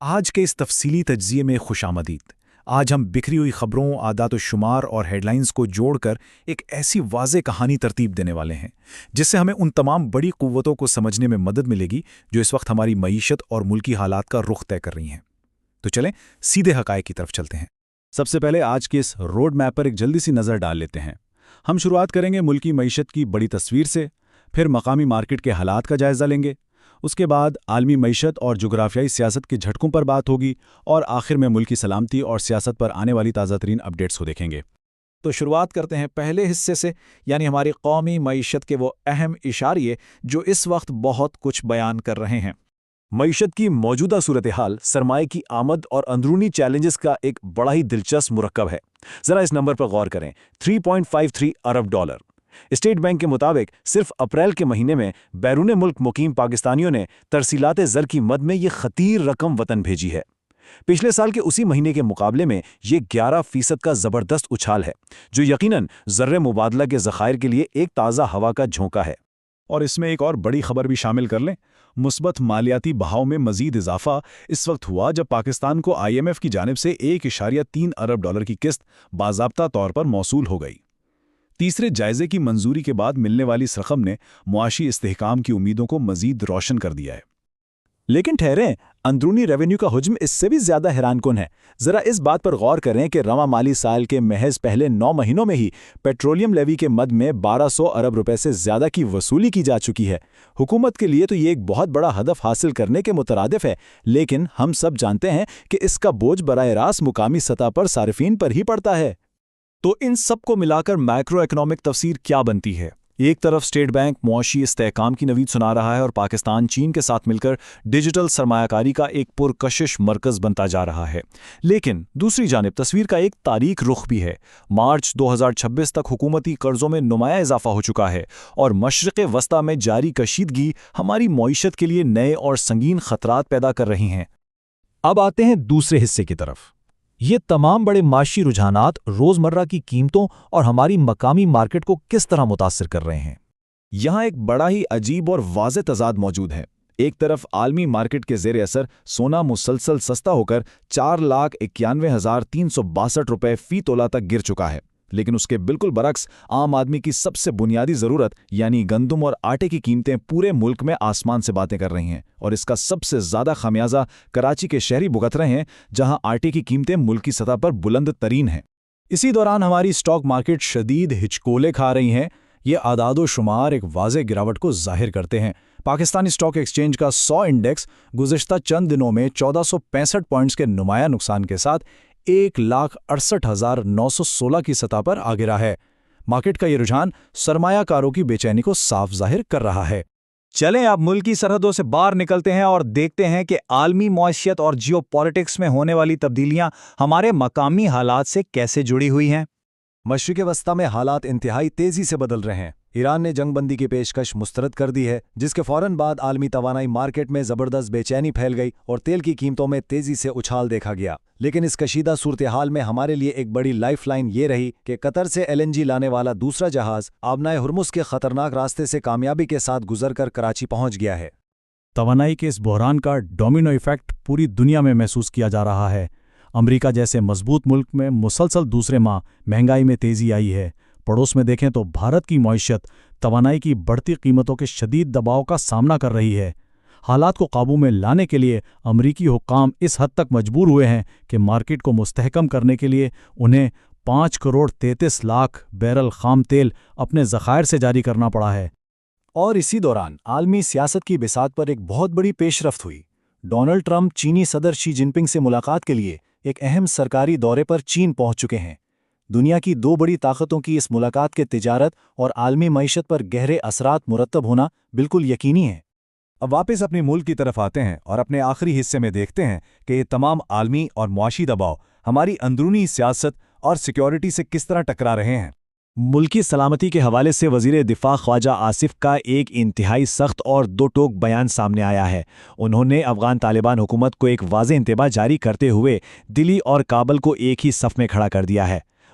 آج کے اس تفصیلی تجزیے میں خوش آمدید۔ آج ہم بکھری ہوئی خبروں، اعداد و شمار اور ہیڈ لائنز کو جوڑ کر ایک ایسی واضح کہانی ترتیب دینے والے ہیں جس سے ہمیں ان تمام بڑی قوتوں کو سمجھنے میں مدد ملے گی جو اس وقت ہماری معیشت اور ملکی حالات کا رخ طے کر رہی ہیں۔ تو چلیں سیدھے حقائق کی طرف چلتے ہیں۔ سب سے پہلے آج کے اس روڈ میپ پر ایک جلدی سی نظر ڈال لیتے ہیں۔ ہم شروعات کریں گے ملکی معیشت کی بڑی تصویر سے، پھر مقامی مارکیٹ کے حالات کا جائزہ لیں گے، اس کے بعد عالمی معیشت اور جغرافیائی سیاست کے جھٹکوں پر بات ہوگی، اور آخر میں ملکی سلامتی اور سیاست پر آنے والی تازہ ترین اپڈیٹس کو دیکھیں گے۔ تو شروعات کرتے ہیں پہلے حصے سے، یعنی ہماری قومی معیشت کے وہ اہم اشاریے جو اس وقت بہت کچھ بیان کر رہے ہیں۔ معیشت کی موجودہ صورتحال سرمایہ کی آمد اور اندرونی چیلنجز کا ایک بڑا ہی دلچسپ مرکب ہے۔ ذرا اس نمبر پر غور کریں، 3.53 ارب ڈالر۔ اسٹیٹ بینک کے مطابق صرف اپریل کے مہینے میں بیرون ملک مقیم پاکستانیوں نے ترسیلات زر کی مد میں یہ خطیر رقم وطن بھیجی ہے۔ پچھلے سال کے اسی مہینے کے مقابلے میں یہ 11% کا زبردست اچھال ہے، جو یقیناً زر مبادلہ کے ذخائر کے لیے ایک تازہ ہوا کا جھونکا ہے۔ اور اس میں ایک اور بڑی خبر بھی شامل کر لیں، مثبت مالیاتی بہاؤ میں مزید اضافہ اس وقت ہوا جب پاکستان کو IMF کی جانب سے 1.3 ارب ڈالر کی قسط باضابطہ طور پر موصول ہو گئی۔ تیسرے جائزے کی منظوری کے بعد ملنے والی اس رقم نے معاشی استحکام کی امیدوں کو مزید روشن کر دیا ہے۔ لیکن ٹھہریں، اندرونی ریونیو کا حجم اس سے بھی زیادہ حیران کن ہے۔ ذرا اس بات پر غور کریں کہ رواں مالی سال کے محض پہلے 9 مہینوں میں ہی پیٹرولیم لیوی کے مد میں 1200 ارب روپے سے زیادہ کی وصولی کی جا چکی ہے۔ حکومت کے لیے تو یہ ایک بہت بڑا ہدف حاصل کرنے کے مترادف ہے، لیکن ہم سب جانتے ہیں کہ اس کا بوجھ براہ راست مقامی سطح پر صارفین پر ہی پڑتا ہے۔ تو ان سب کو ملا کر مائکرو اکنامک تفسیر کیا بنتی ہے؟ ایک طرف اسٹیٹ بینک معاشی استحکام کی نوید سنا رہا ہے اور پاکستان چین کے ساتھ مل کر ڈیجیٹل سرمایہ کاری کا ایک پرکشش مرکز بنتا جا رہا ہے، لیکن دوسری جانب تصویر کا ایک تاریک رخ بھی ہے۔ مارچ 2026 تک حکومتی قرضوں میں نمایاں اضافہ ہو چکا ہے، اور مشرق وسطیٰ میں جاری کشیدگی ہماری معیشت کے لیے نئے اور سنگین خطرات پیدا کر رہی ہیں۔ اب آتے ہیں دوسرے حصے کی طرف۔ یہ تمام بڑے معاشی رجحانات روزمرہ کی قیمتوں اور ہماری مقامی مارکیٹ کو کس طرح متاثر کر رہے ہیں؟ یہاں ایک بڑا ہی عجیب اور واضح تضاد موجود ہے۔ ایک طرف عالمی مارکیٹ کے زیر اثر سونا مسلسل سستا ہو کر 4,91,362 روپے فی تولہ تک گر چکا ہے، لیکن اس کے بالکل برعکس عام آدمی کی سب سے بنیادی ضرورت یعنی گندم اور آٹے کی قیمتیں پورے ملک میں آسمان سے باتیں کر رہی ہیں، اور اس کا سب سے زیادہ خمیازہ کراچی کے شہری بھگت رہے ہیں، جہاں آٹے کی قیمتیں ملکی سطح پر بلند ترین ہیں۔ اسی دوران ہماری اسٹاک مارکیٹ شدید ہچکولے کھا رہی ہیں۔ یہ اعداد و شمار ایک واضح گراوٹ کو ظاہر کرتے ہیں۔ پاکستانی اسٹاک ایکسچینج کا 100 انڈیکس گزشتہ چند دنوں میں 1465 پوائنٹس کے نمایاں نقصان کے ساتھ 1,68,916 کی سطح پر آ گرا ہے۔ مارکیٹ کا یہ رجحان سرمایہ کاروں کی بے چینی کو صاف ظاہر کر رہا ہے۔ چلیں اب ملکی سرحدوں سے باہر نکلتے ہیں اور دیکھتے ہیں کہ عالمی معیشت اور جیو پالیٹکس میں ہونے والی تبدیلیاں ہمارے مقامی حالات سے کیسے جڑی ہوئی ہیں۔ مشرق وسطیٰ میں حالات انتہائی تیزی سے بدل رہے ہیں۔ ایران نے جنگ بندی کی پیشکش مسترد کر دی ہے، جس کے فوراً بعد عالمی توانائی مارکیٹ میں زبردست بے چینی پھیل گئی اور تیل کی قیمتوں میں تیزی سے اچھال دیکھا گیا۔ لیکن اس کشیدہ صورتحال میں ہمارے لیے ایک بڑی لائف لائن یہ رہی کہ قطر سے LNG لانے والا دوسرا جہاز آبنائے ہرمز کے خطرناک راستے سے کامیابی کے ساتھ گزر کر کراچی پہنچ گیا ہے۔ توانائی کے اس بحران کا ڈومینو ایفیکٹ پوری دنیا میں محسوس کیا جا رہا ہے۔ امریکہ جیسے مضبوط ملک میں مسلسل دوسرے ماہ مہنگائی میں تیزی آئی ہے۔ پڑوس میں دیکھیں تو بھارت کی معیشت توانائی کی بڑھتی قیمتوں کے شدید دباؤ کا سامنا کر رہی ہے۔ حالات کو قابو میں لانے کے لیے امریکی حکام اس حد تک مجبور ہوئے ہیں کہ مارکیٹ کو مستحکم کرنے کے لیے انہیں 5,33,00,000 بیرل خام تیل اپنے ذخائر سے جاری کرنا پڑا ہے۔ اور اسی دوران عالمی سیاست کی بساط پر ایک بہت بڑی پیش رفت ہوئی۔ ڈونلڈ ٹرمپ چینی صدر شی جن پنگ سے ملاقات کے لیے ایک اہم سرکاری دورے پر چین پہنچ چکے ہیں۔ دنیا کی دو بڑی طاقتوں کی اس ملاقات کے تجارت اور عالمی معیشت پر گہرے اثرات مرتب ہونا بالکل یقینی ہے۔ اب واپس اپنے ملک کی طرف آتے ہیں اور اپنے آخری حصے میں دیکھتے ہیں کہ یہ تمام عالمی اور معاشی دباؤ ہماری اندرونی سیاست اور سیکیورٹی سے کس طرح ٹکرا رہے ہیں۔ ملکی سلامتی کے حوالے سے وزیر دفاع خواجہ آصف کا ایک انتہائی سخت اور دو ٹوک بیان سامنے آیا ہے۔ انہوں نے افغان طالبان حکومت کو ایک واضح انتباہ جاری کرتے ہوئے دلی اور کابل کو ایک ہی صف میں کھڑا کر دیا ہے۔